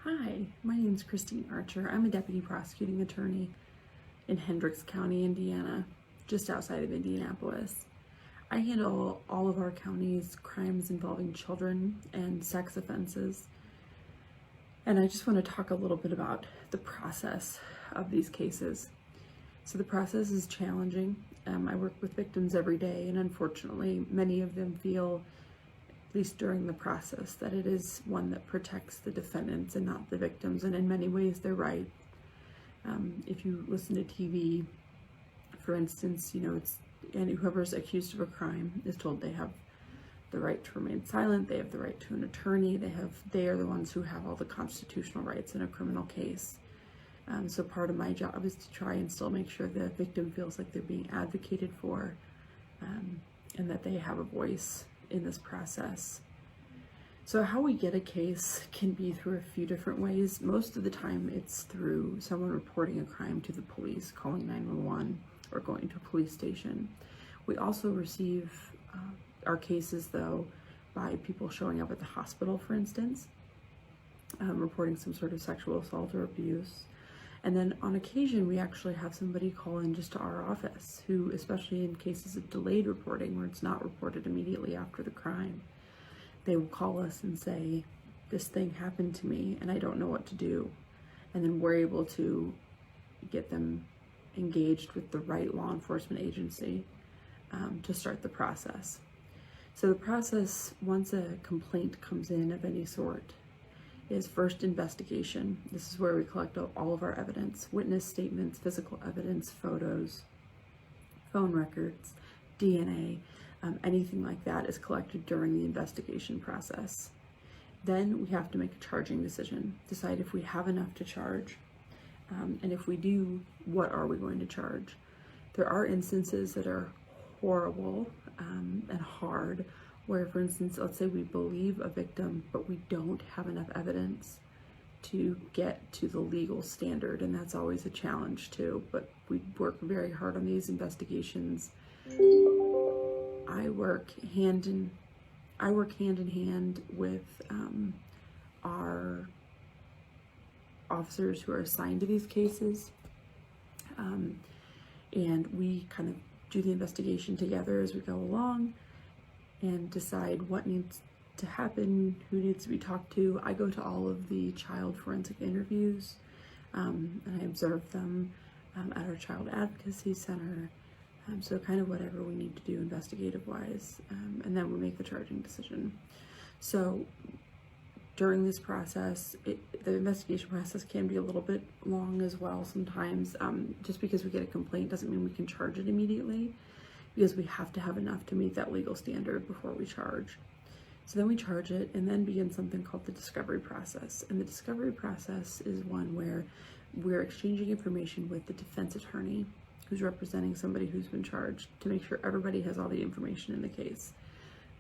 Hi, my name is Christine Archer. I'm a deputy prosecuting attorney in Hendricks County, Indiana, just outside of Indianapolis. I handle all of our county's crimes involving children and sex offenses. And I just want to talk a little bit about the process of these cases. So the process is challenging. I work with victims every day, and unfortunately, many of them feel, at least during the process, that it is one that protects the defendants and not the victims, and in many ways they're right. If you listen to TV, for instance, and whoever's accused of a crime is told they have the right to remain silent, they have the right to an attorney, they are the ones who have all the constitutional rights in a criminal case. So part of my job is to try and still make sure the victim feels like they're being advocated for, and that they have a voice in this process. So how we get a case can be through a few different ways. Most of the time it's through someone reporting a crime to the police, calling 911, or going to a police station. We also receive our cases, though, by people showing up at the hospital, for instance, reporting some sort of sexual assault or abuse. And then on occasion, we actually have somebody call in just to our office who, especially in cases of delayed reporting where it's not reported immediately after the crime, they will call us and say, this thing happened to me and I don't know what to do. And then we're able to get them engaged with the right law enforcement agency to start the process. So the process, once a complaint comes in of any sort, is first investigation. This is where we collect all of our evidence: witness statements, physical evidence, photos, phone records, DNA, anything like that is collected during the investigation process. Then we have to make a charging decision, decide if we have enough to charge, and if we do, what are we going to charge? There are instances that are horrible and hard, where, for instance, let's say we believe a victim, but we don't have enough evidence to get to the legal standard, and that's always a challenge too, but we work very hard on these investigations. I work hand in hand with our officers who are assigned to these cases, and we kind of do the investigation together as we go along and decide what needs to happen, who needs to be talked to. I go to all of the child forensic interviews, and I observe them at our child advocacy center. So kind of whatever we need to do investigative-wise, and then we make the charging decision. So during this process, the investigation process can be a little bit long as well sometimes. Just because we get a complaint doesn't mean we can charge it immediately, because we have to have enough to meet that legal standard before we charge. So then we charge it, and then begin something called the discovery process. And the discovery process is one where we're exchanging information with the defense attorney who's representing somebody who's been charged, to make sure everybody has all the information in the case.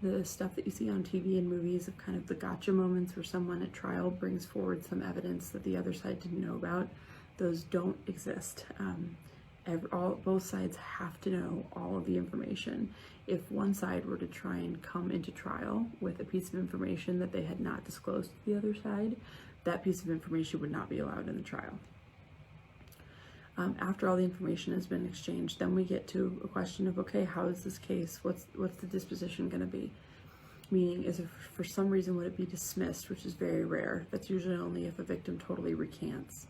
The stuff that you see on TV and movies of kind of the gotcha moments where someone at trial brings forward some evidence that the other side didn't know about, those don't exist. Both sides have to know all of the information. If one side were to try and come into trial with a piece of information that they had not disclosed to the other side, that piece of information would not be allowed in the trial. After all the information has been exchanged, then we get to a question of, okay, how is this case? What's the disposition going to be? Meaning, is it, for some reason, would it be dismissed, which is very rare. That's usually only if a victim totally recants.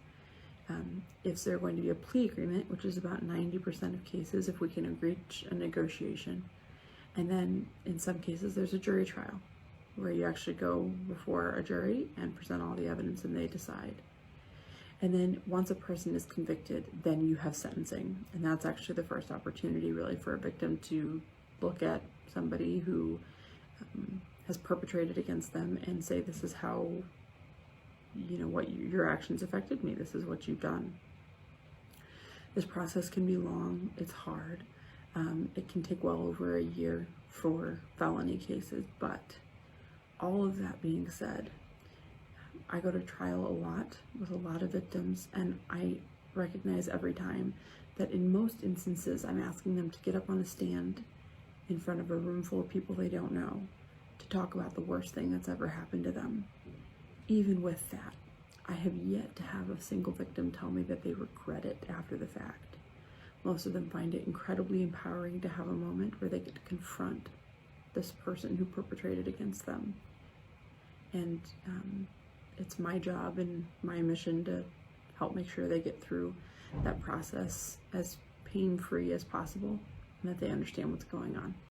If there's going to be a plea agreement, which is about 90% of cases, if we can reach a negotiation. And then in some cases, there's a jury trial, where you actually go before a jury and present all the evidence and they decide. And then once a person is convicted, then you have sentencing. And that's actually the first opportunity really for a victim to look at somebody who has perpetrated against them and say, this is how, what your actions affected me. This is what you've done. This process can be long. It's hard. It can take well over a year for felony cases. But all of that being said, I go to trial a lot with a lot of victims, and I recognize every time that in most instances, I'm asking them to get up on a stand in front of a room full of people they don't know to talk about the worst thing that's ever happened to them. Even with that, I have yet to have a single victim tell me that they regret it after the fact. Most of them find it incredibly empowering to have a moment where they get to confront this person who perpetrated against them. And it's my job and my mission to help make sure they get through that process as pain-free as possible and that they understand what's going on.